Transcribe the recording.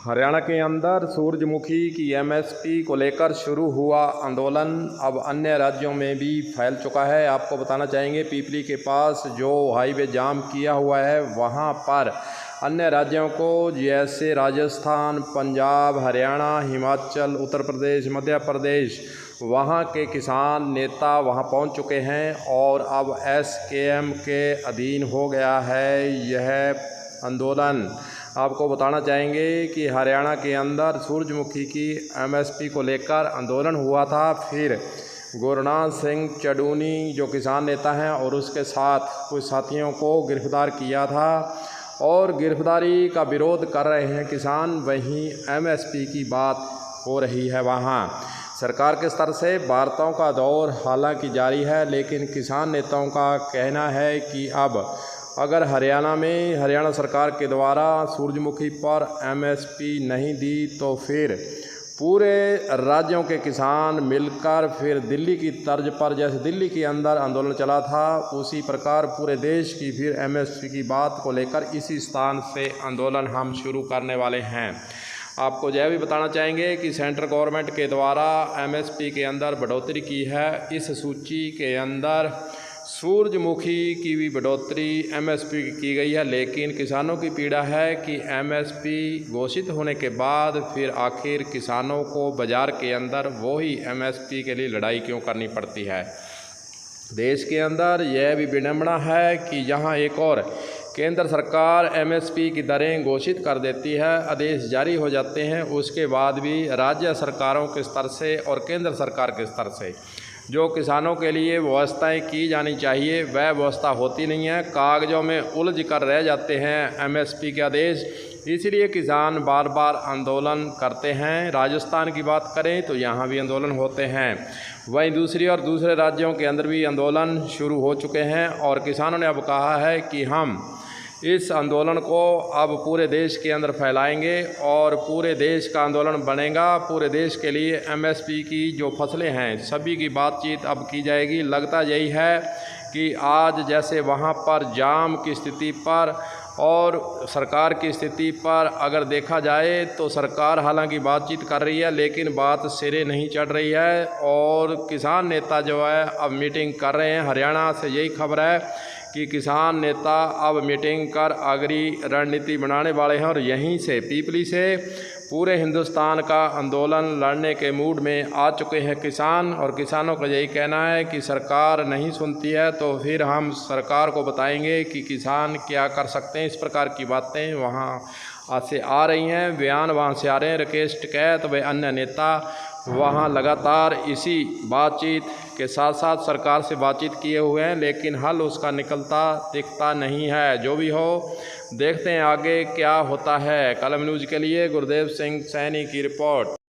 हरियाणा के अंदर सूरजमुखी की एमएसपी को लेकर शुरू हुआ आंदोलन अब अन्य राज्यों में भी फैल चुका है। आपको बताना चाहेंगे पीपली के पास जो हाईवे जाम किया हुआ है वहां पर अन्य राज्यों को जैसे राजस्थान, पंजाब, हरियाणा, हिमाचल, उत्तर प्रदेश, मध्य प्रदेश वहां के किसान नेता वहां पहुंच चुके हैं और अब एसकेएम के अधीन हो गया है यह आंदोलन। आपको बताना चाहेंगे कि हरियाणा के अंदर सूरजमुखी की एमएसपी को लेकर आंदोलन हुआ था। फिर गुरनाम सिंह चडूनी जो किसान नेता हैं और उसके साथ कुछ साथियों को गिरफ्तार किया था और गिरफ्तारी का विरोध कर रहे हैं किसान। वहीं एमएसपी की बात हो रही है। वहाँ सरकार के स्तर से वार्ताओं का दौर हालांकि जारी है, लेकिन किसान नेताओं का कहना है कि अब अगर हरियाणा सरकार के द्वारा सूरजमुखी पर एमएसपी नहीं दी तो फिर पूरे राज्यों के किसान मिलकर फिर दिल्ली की तर्ज पर, जैसे दिल्ली के अंदर आंदोलन चला था, उसी प्रकार पूरे देश की फिर एमएसपी की बात को लेकर इसी स्थान से आंदोलन हम शुरू करने वाले हैं। आपको यह भी बताना चाहेंगे कि सेंट्रल गवर्नमेंट के द्वारा एमएसपी के अंदर बढ़ोतरी की है। इस सूची के अंदर सूरजमुखी की भी बढ़ोतरी एमएसपी की गई है, लेकिन किसानों की पीड़ा है कि एमएसपी घोषित होने के बाद फिर आखिर किसानों को बाज़ार के अंदर वही एमएसपी के लिए लड़ाई क्यों करनी पड़ती है। देश के अंदर यह भी विडंबना है कि यहाँ एक और केंद्र सरकार एमएसपी की दरें घोषित कर देती है, आदेश जारी हो जाते हैं, उसके बाद भी राज्य सरकारों के स्तर से और केंद्र सरकार के स्तर से जो किसानों के लिए व्यवस्थाएं की जानी चाहिए वह व्यवस्था होती नहीं है। कागज़ों में उलझ कर रह जाते हैं एमएसपी के आदेश, इसलिए किसान बार बार आंदोलन करते हैं। राजस्थान की बात करें तो यहाँ भी आंदोलन होते हैं, वहीं दूसरे राज्यों के अंदर भी आंदोलन शुरू हो चुके हैं और किसानों ने अब कहा है कि हम इस आंदोलन को अब पूरे देश के अंदर फैलाएंगे और पूरे देश का आंदोलन बनेगा। पूरे देश के लिए एमएसपी की जो फसलें हैं सभी की बातचीत अब की जाएगी। लगता यही है कि आज जैसे वहाँ पर जाम की स्थिति पर और सरकार की स्थिति पर अगर देखा जाए तो सरकार हालांकि बातचीत कर रही है, लेकिन बात सिरे नहीं चढ़ रही है और किसान नेता जो है अब मीटिंग कर रहे हैं। हरियाणा से यही खबर है कि किसान नेता अब मीटिंग कर अगली रणनीति बनाने वाले हैं और यहीं से पीपली से पूरे हिंदुस्तान का आंदोलन लड़ने के मूड में आ चुके हैं किसान। और किसानों का यही कहना है कि सरकार नहीं सुनती है तो फिर हम सरकार को बताएंगे कि किसान क्या कर सकते हैं। इस प्रकार की बातें वहाँ से आ रही हैं, बयान वहाँ से आ रहे हैं। राकेश टिकैत व अन्य नेता वहाँ लगातार इसी बातचीत के साथ साथ सरकार से बातचीत किए हुए हैं, लेकिन हल उसका निकलता दिखता नहीं है। जो भी हो देखते हैं आगे क्या होता है। कलम न्यूज़ के लिए गुरदेव सिंह सैनी की रिपोर्ट।